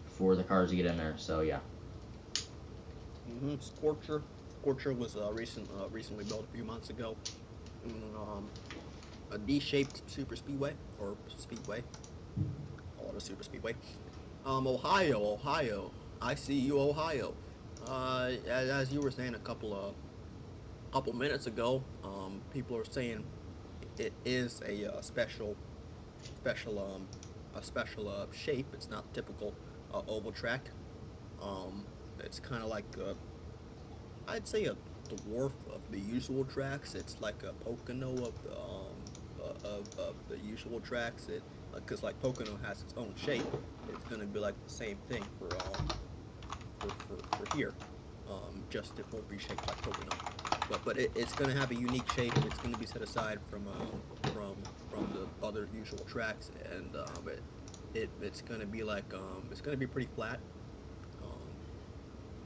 for the cars to get in there. So yeah. Scorcher was recently built a few months ago. A D-shaped super speedway, or speedway. Call it a super speedway. Ohio. I see you, Ohio. As you were saying a couple minutes ago, people are saying it is special a special shape. It's not typical oval track. Um, it's kind of like I'd say a dwarf of the usual tracks. It's like a Pocono of of the usual tracks. It because like Pocono has its own shape. It's gonna be like the same thing for here. Just it won't be shaped like Pocono. But it's gonna have a unique shape. It's gonna be set aside from the other usual tracks, and it's gonna be like it's gonna be pretty flat,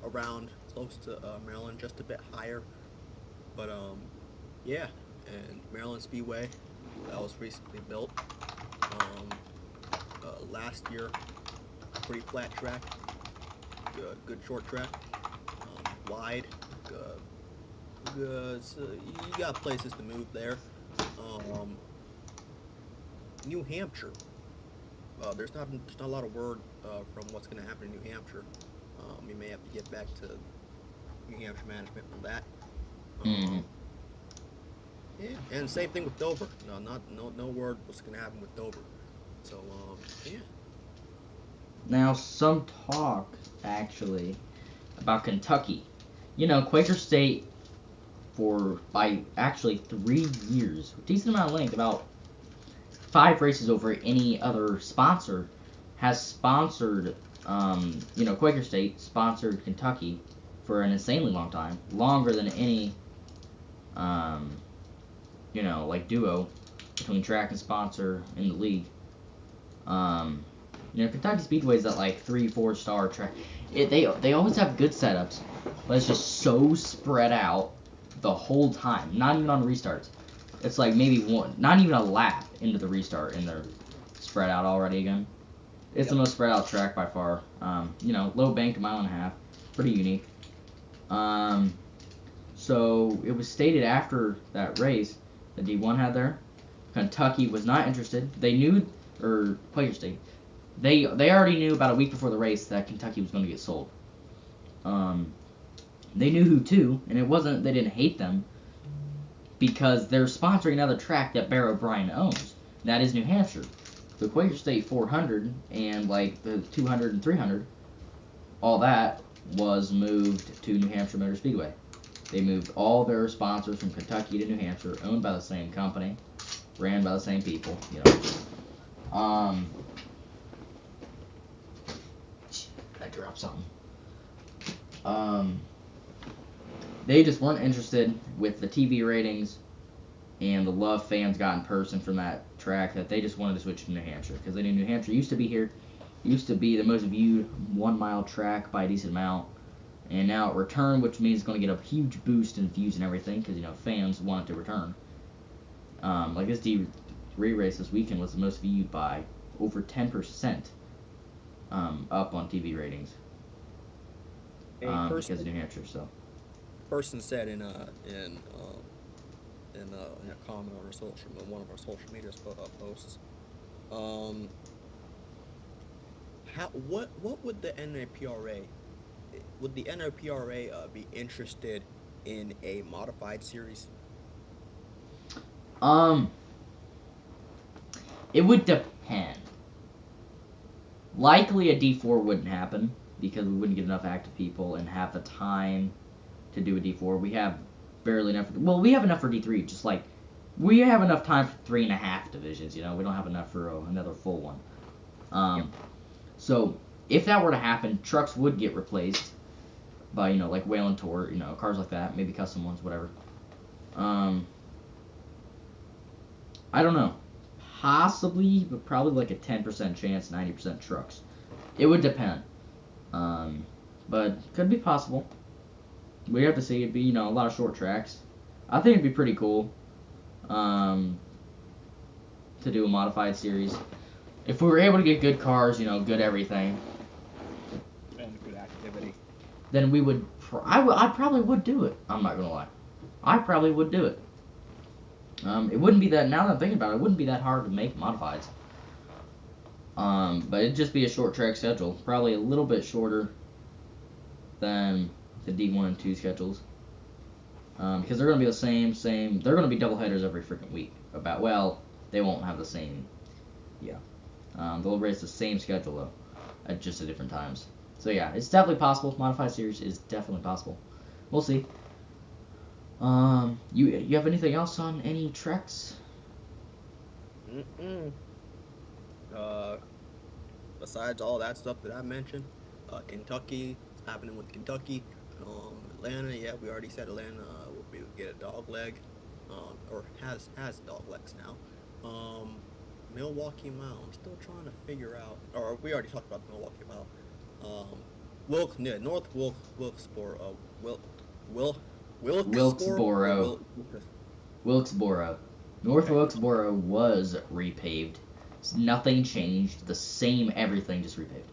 around close to Maryland, just a bit higher. But yeah, and Maryland Speedway that was recently built um, last year. Pretty flat track, good short track, wide. So you got places to move there. Um, New Hampshire. There's not a lot of word from what's going to happen in New Hampshire. We may have to get back to New Hampshire management on that. Mm-hmm. Um, yeah, and same thing with Dover. No word what's going to happen with Dover. So yeah. Now, some talk, actually, about Kentucky. You know, Quaker State, by actually 3 years, a decent amount of length, about 5 races over any other sponsor, has sponsored, Quaker State sponsored Kentucky for an insanely long time, longer than any, duo between track and sponsor in the league. Kentucky Speedway is that like 3-4 star track. They always have good setups, but it's just so spread out the whole time. Not even on restarts. It's like maybe not even a lap into the restart, and they're spread out already again. It's the most spread out track by far. Low bank, 1.5 miles, pretty unique. So it was stated after that race that D1 had there, Kentucky was not interested. They knew, or Quaker State, they already knew about a week before the race that Kentucky was going to get sold. They knew who to, and it wasn't they didn't hate them, because they're sponsoring another track that Bear O'Brien owns. That is New Hampshire. The Quaker State 400 and like the 200 and 300, all that was moved to New Hampshire Motor Speedway. They moved all their sponsors from Kentucky to New Hampshire, owned by the same company, ran by the same people. I dropped something. They just weren't interested with the TV ratings and the love fans got in person from that track, that they just wanted to switch to New Hampshire, because they knew New Hampshire used to be the most viewed 1 mile track by a decent amount, and now it returned, which means it's going to get a huge boost in views and everything, because fans want it to return. Like this D3 race this weekend was the most viewed by over 10% up on TV ratings, because of New Hampshire. So Person said in a comment on one of our social media posts, what would the NAPRA be interested in a modified series? It would depend. Likely a D4 wouldn't happen, because we wouldn't get enough active people and have the time to do a D4. We have barely enough. Well, we have enough for D3. Just like we have enough time for 3.5 divisions. We don't have enough for another full one. So if that were to happen, trucks would get replaced by like Wayland Tour, cars like that, maybe custom ones, whatever. I don't know. Possibly, but probably like a 10% chance, 90% trucks. It would depend. But could be possible. We have to see. It'd be, a lot of short tracks. I think it'd be pretty cool to do a modified series. If we were able to get good cars, good everything. And good activity. Then we would, I probably would do it. I'm not going to lie. I probably would do it. It wouldn't be that, now that I'm thinking about it, it wouldn't be that hard to make modifieds. But it'd just be a short track schedule. Probably a little bit shorter than the D1 and 2 schedules. Because they're going to be the same. They're going to be doubleheaders every freaking week. They won't have the same. Yeah. They'll race the same schedule though, at just at different times. So yeah, it's definitely possible. Modified series is definitely possible. We'll see. You have anything else on any treks? Besides all that stuff that I mentioned, Kentucky, it's happening with Kentucky. Atlanta, yeah, we already said Atlanta will get a dog leg, or has dog legs now. Milwaukee Mile, I'm still trying to figure out, or we already talked about the Milwaukee Mile. North Wilkesboro, Wilkesboro. Wilkesboro. North Okay. Wilkesboro was repaved. Nothing changed. The same everything, just repaved.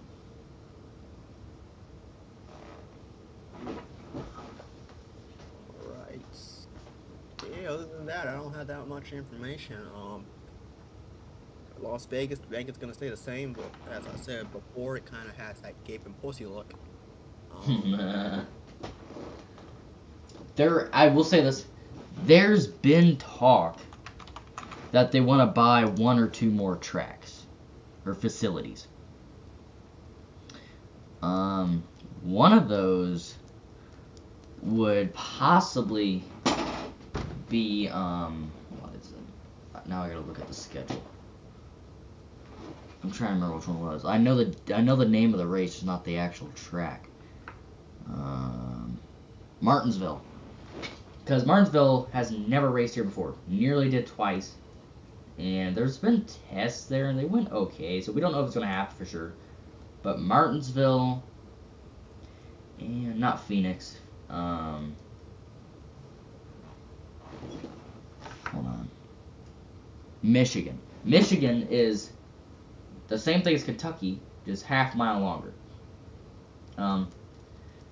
Right. Yeah, other than that, I don't have that much information. Las Vegas gonna stay the same, but as I said before, it kind of has that gaping pussy look. I will say this. There's been talk that they want to buy 1 or 2 more tracks or facilities. One of those would possibly be what is it? Now I gotta look at the schedule. I'm trying to remember which one it was. I know the name of the race is not the actual track. Martinsville. Because Martinsville has never raced here before. Nearly did twice. And there's been tests there, and they went okay. So we don't know if it's going to happen for sure. But Martinsville, and not Phoenix. Hold on. Michigan. Michigan is the same thing as Kentucky, just half mile longer.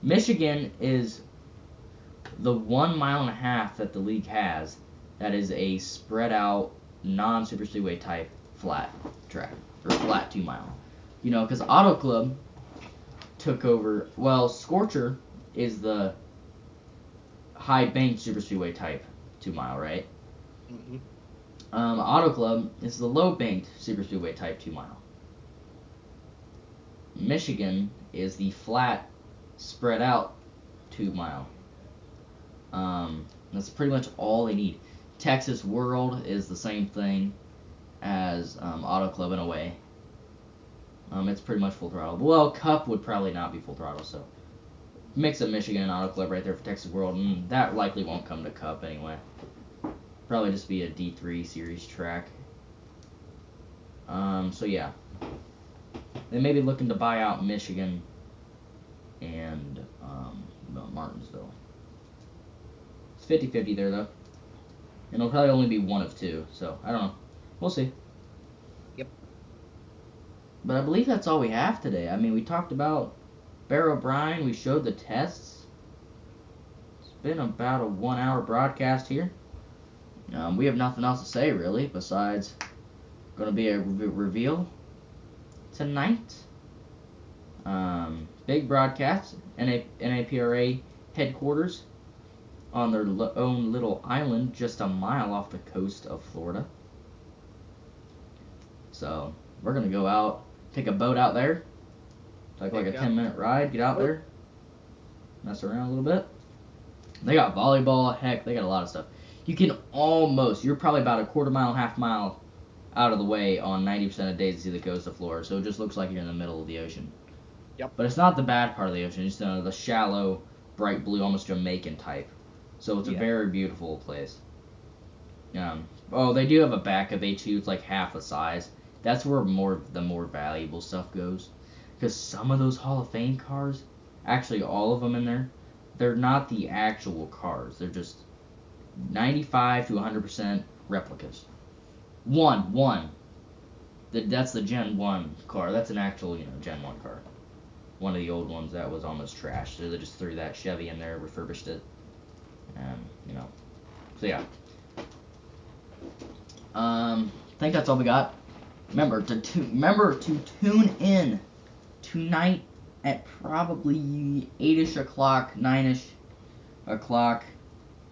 Michigan is the 1.5 miles that the league has that is a spread out, non-super speedway type flat track, or flat 2 mile. Because Auto Club took over, Scorcher is the high bank super speedway type 2 mile, right? Mm-hmm. Auto Club is the low banked super speedway type 2 mile. Michigan is the flat, spread out 2 mile. That's pretty much all they need. Texas World is the same thing as Auto Club in a way. It's pretty much full throttle. Well, Cup would probably not be full throttle, so mix of Michigan and Auto Club right there for Texas World, and that likely won't come to Cup anyway. Probably just be a D3 series track. So yeah. They may be looking to buy out Michigan and Martinsville. It's 50-50 there, though. And it'll probably only be one of 2, so I don't know. We'll see. Yep. But I believe that's all we have today. I mean, we talked about Bear O'Brien. We showed the tests. It's been about a 1-hour broadcast here. We have nothing else to say, really, besides going to be a reveal tonight. Big broadcast. NAPRA headquarters on their own little island just a mile off the coast of Florida. So we're going to go out, take a boat out there, take like a 10-minute ride, get out there, mess around a little bit. They got volleyball, heck, they got a lot of stuff. You can you're probably about a quarter mile, half mile out of the way on 90% of days to see the coast of Florida, so it just looks like you're in the middle of the ocean. Yep. But it's not the bad part of the ocean, it's the shallow, bright blue, almost Jamaican type. So it's a very beautiful place. They do have a back of A2, it's like half the size. That's where the more valuable stuff goes. Because some of those Hall of Fame cars, actually all of them in there, they're not the actual cars. They're just 95 to 100% replicas. One. That's the Gen 1 car. That's an actual, Gen 1 car. One of the old ones that was almost trashed. So they just threw that Chevy in there, refurbished it. And, So, yeah. I think that's all we got. Remember to tune in tonight at probably 8-ish o'clock, 9-ish o'clock,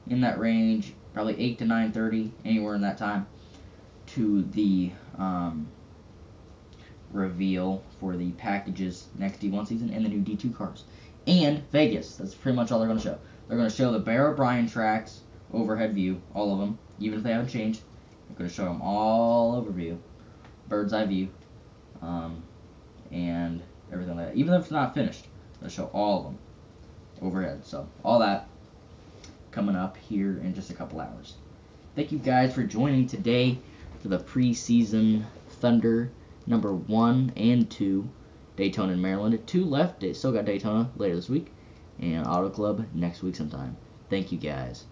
in that range, probably 8 to 9:30, anywhere in that time, to the reveal for the packages next D1 season and the new D2 cars. And Vegas, that's pretty much all they're going to show. They're going to show the Bear O'Brien tracks, overhead view, all of them, even if they haven't changed. They're going to show them all overview, bird's eye view, and everything like that. Even if it's not finished, they'll show all of them overhead. So all that coming up here in just a couple hours. Thank you guys for joining today for the preseason Thunder number 1 and 2, Daytona in Maryland. 2 left. They still got Daytona later this week, and Auto Club next week sometime. Thank you guys.